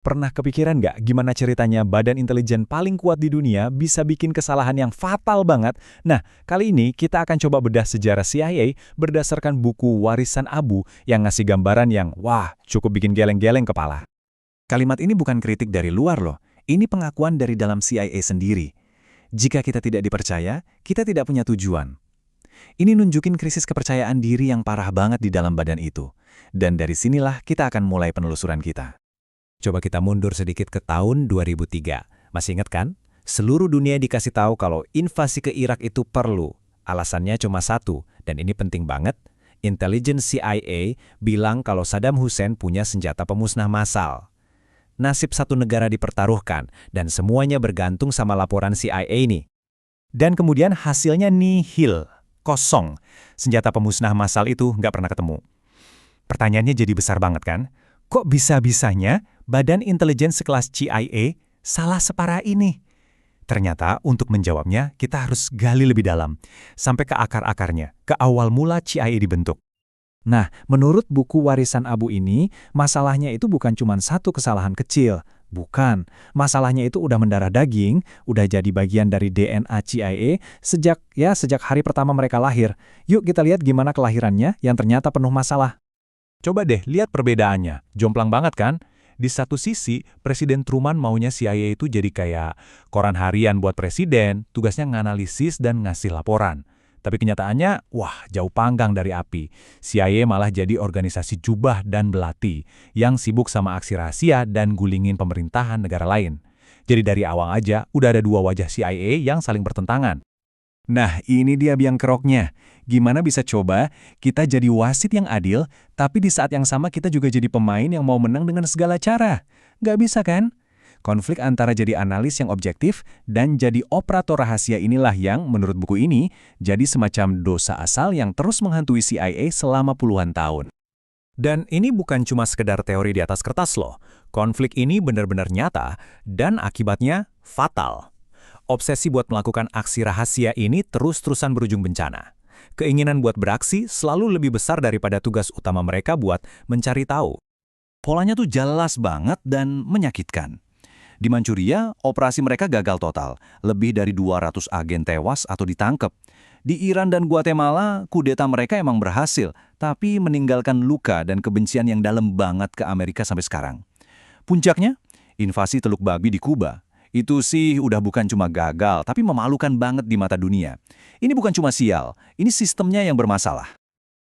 Pernah kepikiran nggak gimana ceritanya badan intelijen paling kuat di dunia bisa bikin kesalahan yang fatal banget? Nah, kali ini kita akan coba bedah sejarah CIA berdasarkan buku Warisan Abu yang ngasih gambaran yang, wah, cukup bikin geleng-geleng kepala. Kalimat ini bukan kritik dari luar loh, ini pengakuan dari dalam CIA sendiri. Jika kita tidak dipercaya, kita tidak punya tujuan. Ini nunjukin krisis kepercayaan diri yang parah banget di dalam badan itu. Dan dari sinilah kita akan mulai penelusuran kita. Coba kita mundur sedikit ke tahun 2003. Masih ingat kan? Seluruh dunia dikasih tahu kalau invasi ke Irak itu perlu. Alasannya cuma satu, dan ini penting banget. Intelijen CIA bilang kalau Saddam Hussein punya senjata pemusnah massal. Nasib satu negara dipertaruhkan, dan semuanya bergantung sama laporan CIA nih. Dan kemudian hasilnya nihil, kosong. Senjata pemusnah massal itu nggak pernah ketemu. Pertanyaannya jadi besar banget kan? Kok bisa-bisanya badan intelijen sekelas CIA salah separah ini? Ternyata untuk menjawabnya kita harus gali lebih dalam, sampai ke akar-akarnya, ke awal mula CIA dibentuk. Nah, menurut buku Warisan Abu ini, masalahnya itu bukan cuma satu kesalahan kecil. Bukan, masalahnya itu udah mendarah daging, udah jadi bagian dari DNA CIA sejak hari pertama mereka lahir. Yuk kita lihat gimana kelahirannya yang ternyata penuh masalah. Coba deh lihat perbedaannya, jomplang banget kan? Di satu sisi, Presiden Truman maunya CIA itu jadi kayak koran harian buat presiden, tugasnya nganalisis dan ngasih laporan. Tapi kenyataannya, wah jauh panggang dari api. CIA malah jadi organisasi jubah dan belati, yang sibuk sama aksi rahasia dan gulingin pemerintahan negara lain. Jadi dari awal aja, udah ada dua wajah CIA yang saling bertentangan. Nah, ini dia biang keroknya. Gimana bisa coba kita jadi wasit yang adil, tapi di saat yang sama kita juga jadi pemain yang mau menang dengan segala cara? Nggak bisa kan? Konflik antara jadi analis yang objektif dan jadi operator rahasia inilah yang, menurut buku ini, jadi semacam dosa asal yang terus menghantui CIA selama puluhan tahun. Dan ini bukan cuma sekedar teori di atas kertas loh. Konflik ini benar-benar nyata dan akibatnya fatal. Obsesi buat melakukan aksi rahasia ini terus-terusan berujung bencana. Keinginan buat beraksi selalu lebih besar daripada tugas utama mereka buat mencari tahu. Polanya tuh jelas banget dan menyakitkan. Di Manchuria, operasi mereka gagal total. Lebih dari 200 agen tewas atau ditangkap. Di Iran dan Guatemala, kudeta mereka emang berhasil, tapi meninggalkan luka dan kebencian yang dalam banget ke Amerika sampai sekarang. Puncaknya, invasi Teluk Babi di Kuba. Itu sih udah bukan cuma gagal, tapi memalukan banget di mata dunia. Ini bukan cuma sial, ini sistemnya yang bermasalah.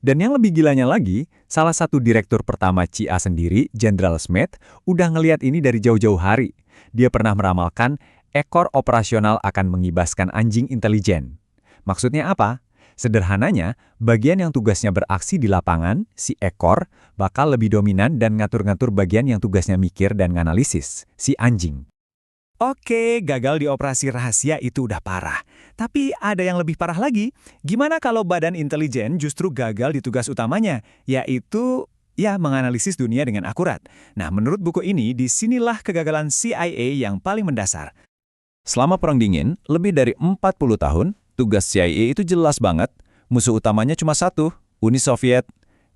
Dan yang lebih gilanya lagi, salah satu direktur pertama CIA sendiri, Jenderal Smith, udah ngeliat ini dari jauh-jauh hari. Dia pernah meramalkan ekor operasional akan mengibaskan anjing intelijen. Maksudnya apa? Sederhananya, bagian yang tugasnya beraksi di lapangan, si ekor, bakal lebih dominan dan ngatur-ngatur bagian yang tugasnya mikir dan nganalisis, si anjing. Oke, gagal di operasi rahasia itu udah parah. Tapi ada yang lebih parah lagi. Gimana kalau badan intelijen justru gagal di tugas utamanya, yaitu menganalisis dunia dengan akurat. Nah, menurut buku ini, disinilah kegagalan CIA yang paling mendasar. Selama Perang Dingin, lebih dari 40 tahun, tugas CIA itu jelas banget. Musuh utamanya cuma satu, Uni Soviet.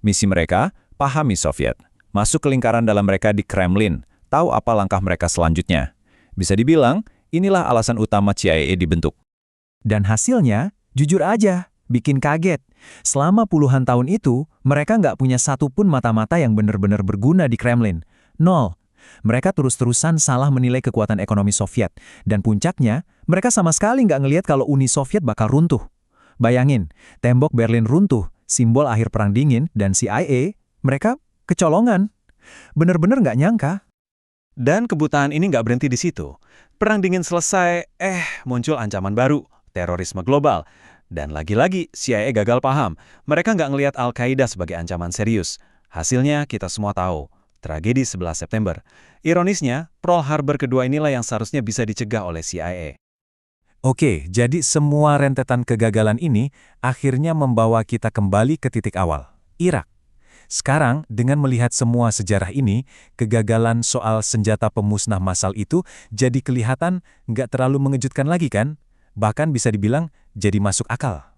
Misi mereka, pahami Soviet. Masuk ke lingkaran dalam mereka di Kremlin, tahu apa langkah mereka selanjutnya. Bisa dibilang, inilah alasan utama CIA dibentuk. Dan hasilnya, jujur aja, bikin kaget. Selama puluhan tahun itu, mereka nggak punya satupun mata-mata yang benar-benar berguna di Kremlin. Nol. Mereka terus-terusan salah menilai kekuatan ekonomi Soviet. Dan puncaknya, mereka sama sekali nggak ngelihat kalau Uni Soviet bakal runtuh. Bayangin, tembok Berlin runtuh, simbol akhir Perang Dingin, dan CIA, mereka kecolongan. Bener-bener nggak nyangka. Dan kebutaan ini nggak berhenti di situ. Perang Dingin selesai, muncul ancaman baru, terorisme global. Dan lagi-lagi, CIA gagal paham. Mereka nggak ngelihat Al-Qaeda sebagai ancaman serius. Hasilnya kita semua tahu, tragedi 11 September. Ironisnya, Pearl Harbor kedua inilah yang seharusnya bisa dicegah oleh CIA. Oke, jadi semua rentetan kegagalan ini akhirnya membawa kita kembali ke titik awal, Irak. Sekarang, dengan melihat semua sejarah ini, kegagalan soal senjata pemusnah massal itu jadi kelihatan nggak terlalu mengejutkan lagi kan? Bahkan bisa dibilang jadi masuk akal.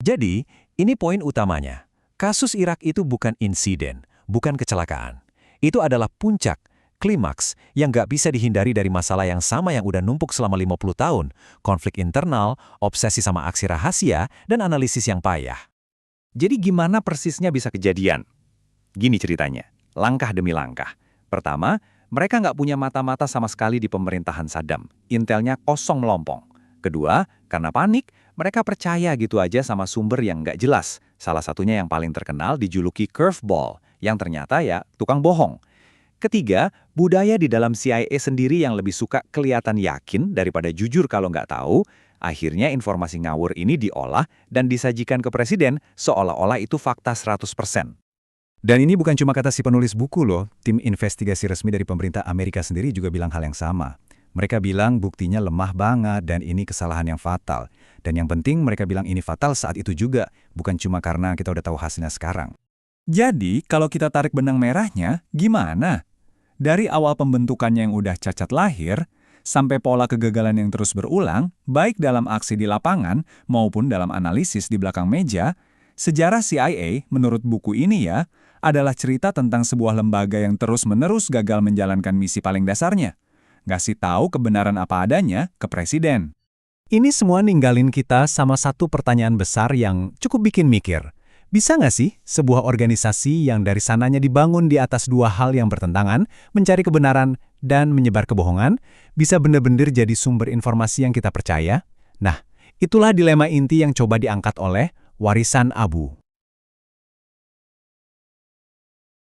Jadi, ini poin utamanya. Kasus Irak itu bukan insiden, bukan kecelakaan. Itu adalah puncak, klimaks yang nggak bisa dihindari dari masalah yang sama yang udah numpuk selama 50 tahun, konflik internal, obsesi sama aksi rahasia, dan analisis yang payah. Jadi gimana persisnya bisa kejadian? Gini ceritanya, langkah demi langkah. Pertama, mereka nggak punya mata-mata sama sekali di pemerintahan Saddam. Intelnya kosong melompong. Kedua, karena panik, mereka percaya gitu aja sama sumber yang nggak jelas. Salah satunya yang paling terkenal dijuluki curveball, yang ternyata ya tukang bohong. Ketiga, budaya di dalam CIA sendiri yang lebih suka kelihatan yakin daripada jujur kalau nggak tahu. Akhirnya informasi ngawur ini diolah dan disajikan ke presiden seolah-olah itu fakta 100%. Dan ini bukan cuma kata si penulis buku loh, tim investigasi resmi dari pemerintah Amerika sendiri juga bilang hal yang sama. Mereka bilang buktinya lemah banget dan ini kesalahan yang fatal. Dan yang penting mereka bilang ini fatal saat itu juga, bukan cuma karena kita udah tahu hasilnya sekarang. Jadi, kalau kita tarik benang merahnya, gimana? Dari awal pembentukannya yang udah cacat lahir, sampai pola kegagalan yang terus berulang, baik dalam aksi di lapangan maupun dalam analisis di belakang meja, sejarah CIA, menurut buku ini ya, adalah cerita tentang sebuah lembaga yang terus-menerus gagal menjalankan misi paling dasarnya. Ngasih tahu kebenaran apa adanya ke presiden. Ini semua ninggalin kita sama satu pertanyaan besar yang cukup bikin mikir. Bisa nggak sih sebuah organisasi yang dari sananya dibangun di atas dua hal yang bertentangan, mencari kebenaran dan menyebar kebohongan, bisa benar-benar jadi sumber informasi yang kita percaya? Nah, itulah dilema inti yang coba diangkat oleh Warisan Abu.